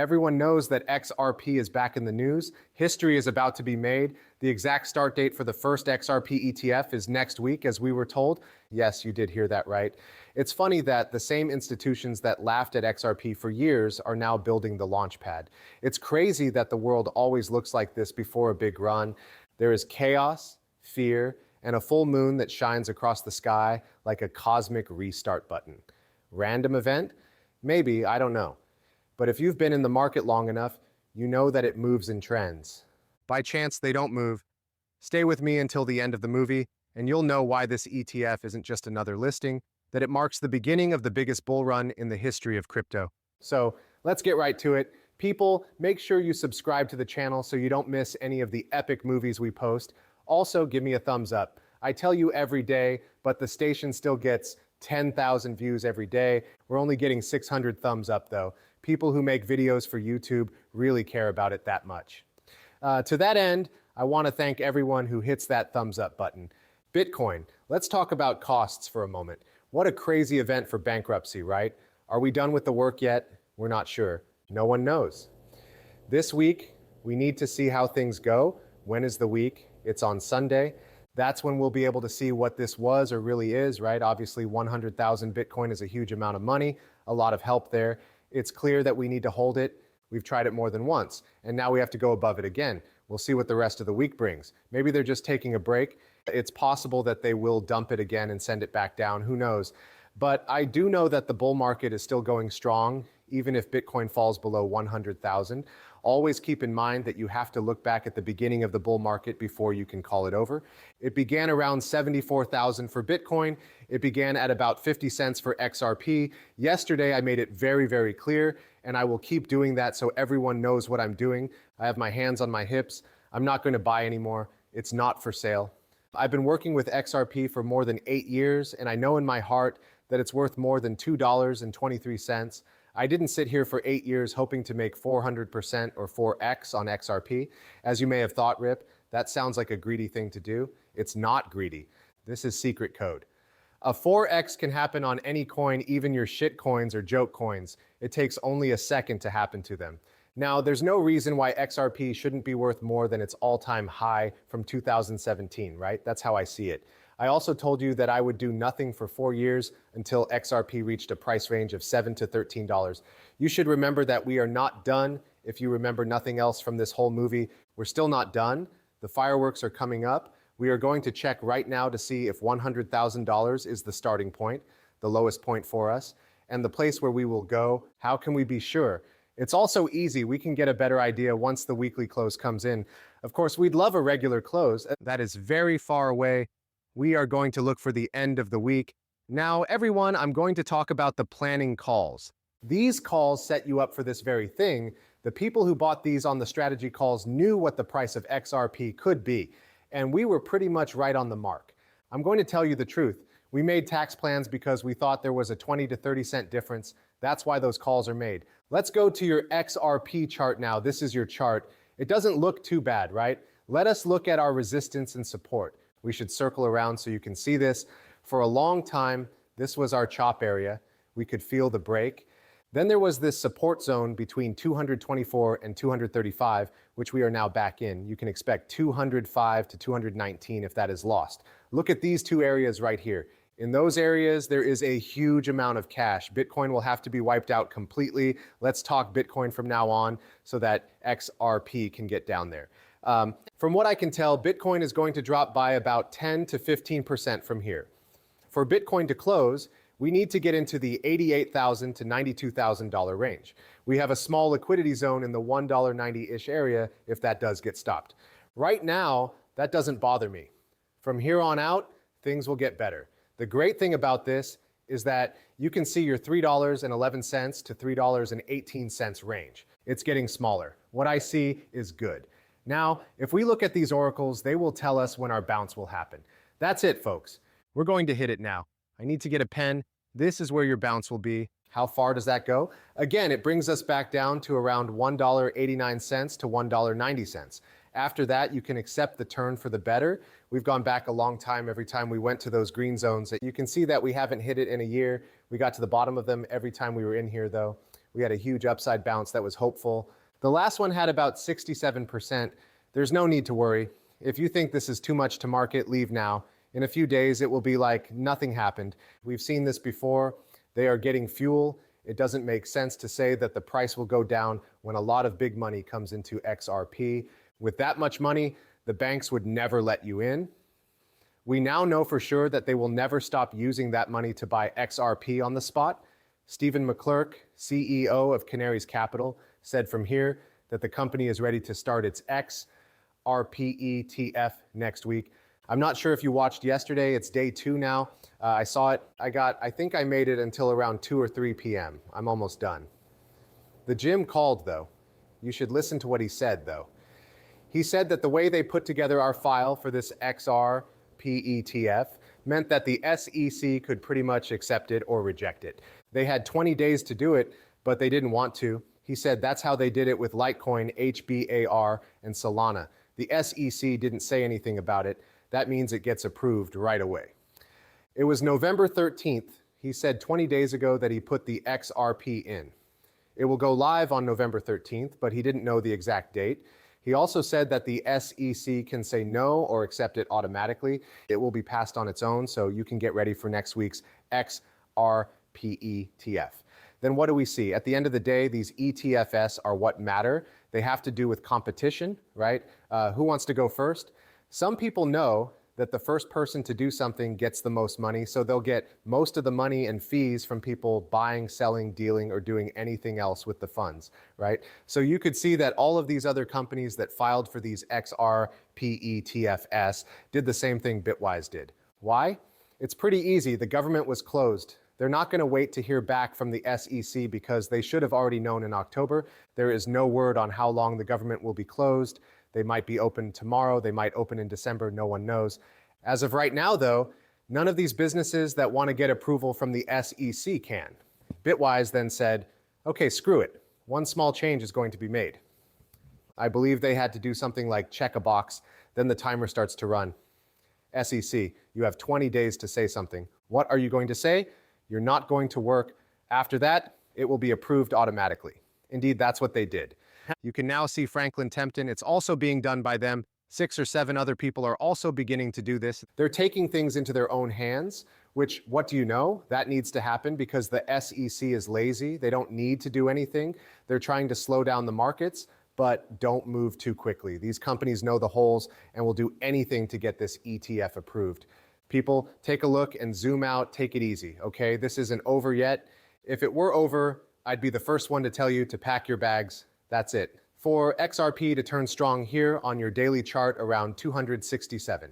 Everyone knows that XRP is back in the news. History is about to be made. The exact start date for the first XRP ETF is next week, as we were told. Yes, you did hear that right. It's funny that the same institutions that laughed at XRP for years are now building the launchpad. It's crazy that the world always looks like this before a big run. There is chaos, fear, and a full moon that shines across the sky like a cosmic restart button. Random event? Maybe, I don't know. But if you've been in the market long enough, you know that it moves in trends. By chance they don't move, stay with me until the end of the movie, and you'll know why this ETF isn't just another listing, that it marks the beginning of the biggest bull run in the history of crypto. So let's get right to it. People, make sure you subscribe to the channel so you don't miss any of the epic movies we post. Also, give me a thumbs up. I tell you every day, but the station still gets 10,000 views every day. We're only getting 600 thumbs up though. People who make videos for YouTube really care about it that much. To that end, I want to thank everyone who hits that thumbs up button. Bitcoin. Let's talk about costs for a moment. What a crazy event for bankruptcy, right? Are we done with the work yet? We're not sure. No one knows. This week, we need to see how things go. When is the week? It's on Sunday. That's when we'll be able to see what this was or really is, right? Obviously, 100,000 Bitcoin is a huge amount of money, a lot of help there. It's clear that we need to hold it. We've tried it more than once, and now we have to go above it again. We'll see what the rest of the week brings. Maybe they're just taking a break. It's possible that they will dump it again and send it back down. Who knows? But I do know that the bull market is still going strong, even if Bitcoin falls below 100,000. Always keep in mind that you have to look back at the beginning of the bull market before you can call it over. It began around 74,000 for Bitcoin. It began at about 50 cents for XRP. Yesterday, I made it very, very clear, and I will keep doing that so everyone knows what I'm doing. I have my hands on my hips. I'm not going to buy anymore. It's not for sale. I've been working with XRP for more than 8 years, and I know in my heart that it's worth more than $2.23. I didn't sit here for 8 years hoping to make 400% or 4x on XRP. As you may have thought, Rip, that sounds like a greedy thing to do. It's not greedy. This is secret code. A 4x can happen on any coin, even your shit coins or joke coins. It takes only a second to happen to them. Now, there's no reason why XRP shouldn't be worth more than its all-time high from 2017, right? That's how I see it. I also told you that I would do nothing for 4 years until XRP reached a price range of $7 to $13. You should remember that we are not done. If you remember nothing else from this whole movie, we're still not done. The fireworks are coming up. We are going to check right now to see if $100,000 is the starting point, the lowest point for us, and the place where we will go. How can we be sure? It's also easy. We can get a better idea once the weekly close comes in. Of course, we'd love a regular close. That is very far away. We are going to look for the end of the week. Now, everyone, I'm going to talk about the planning calls. These calls set you up for this very thing. The people who bought these on the strategy calls knew what the price of XRP could be, and we were pretty much right on the mark. I'm going to tell you the truth. We made tax plans because we thought there was a 20 to 30 cent difference. That's why those calls are made. Let's go to your XRP chart now. This is your chart. It doesn't look too bad, right? Let us look at our resistance and support. We should circle around so you can see this. For a long time, this was our chop area. We could feel the break. Then there was this support zone between 224 and 235, which we are now back in. You can expect 205 to 219 if that is lost. Look at these two areas right here. In those areas, there is a huge amount of cash. Bitcoin will have to be wiped out completely. Let's talk Bitcoin from now on so that XRP can get down there. From what I can tell, Bitcoin is going to drop by about 10 to 15% from here. For Bitcoin to close, we need to get into the $88,000 to $92,000 range. We have a small liquidity zone in the $1.90-ish area if that does get stopped. Right now, that doesn't bother me. From here on out, things will get better. The great thing about this is that you can see your $3.11 to $3.18 range. It's getting smaller. What I see is good. Now, if we look at these oracles, they will tell us when our bounce will happen. That's it, folks. We're going to hit it now. I need to get a pen. This is where your bounce will be. How far does that go? Again, it brings us back down to around $1.89 to $1.90. After that, you can accept the turn for the better. We've gone back a long time every time we went to those green zones. You can see that we haven't hit it in a year. We got to the bottom of them every time we were in here, though. We had a huge upside bounce that was hopeful. The last one had about 67%. There's no need to worry. If you think this is too much to market, leave now. In a few days, it will be like nothing happened. We've seen this before. They are getting fuel. It doesn't make sense to say that the price will go down when a lot of big money comes into XRP. With that much money, the banks would never let you in. We now know for sure that they will never stop using that money to buy XRP on the spot. Stephen McClurk, CEO of Canaries Capital, said from here that the company is ready to start its XRP ETF next week. I'm not sure if you watched yesterday. It's day 2 now. I saw it. I think I made it until around 2 or 3 p.m. I'm almost done. The gym called, though. You should listen to what he said, though. He said that the way they put together our file for this XRP ETF meant that the SEC could pretty much accept it or reject it. They had 20 days to do it, but they didn't want to. He said that's how they did it with Litecoin, HBAR, and Solana. The SEC didn't say anything about it. That means it gets approved right away. It was November 13th. He said 20 days ago that he put the XRP in. It will go live on November 13th, but he didn't know the exact date. He also said that the SEC can say no or accept it automatically. It will be passed on its own, so you can get ready for next week's XRP ETF. Then what do we see? At the end of the day, these ETFs are what matter. They have to do with competition, right? Who wants to go first? Some people know that the first person to do something gets the most money, so they'll get most of the money and fees from people buying, selling, dealing, or doing anything else with the funds, right? So you could see that all of these other companies that filed for these XRP ETFs did the same thing Bitwise did. Why? It's pretty easy. The government was closed. They're not going to wait to hear back from the SEC because they should have already known in October. There is no word on how long the government will be closed. They might be open tomorrow. They might open in December. No one knows. As of right now, though, none of these businesses that want to get approval from the SEC can. Bitwise then said, okay, screw it. One small change is going to be made. I believe they had to do something like check a box. Then the timer starts to run. SEC, you have 20 days to say something. What are you going to say? You're not going to work. After that, it will be approved automatically. Indeed, that's what they did. You can now see Franklin Templeton. It's also being done by them. 6 or 7 other people are also beginning to do this. They're taking things into their own hands, which, what do you know? That needs to happen because the SEC is lazy. They don't need to do anything. They're trying to slow down the markets, but don't move too quickly. These companies know the holes and will do anything to get this ETF approved. People, take a look and zoom out. Take it easy, okay? This isn't over yet. If it were over, I'd be the first one to tell you to pack your bags. That's it. For XRP to turn strong here on your daily chart around 267.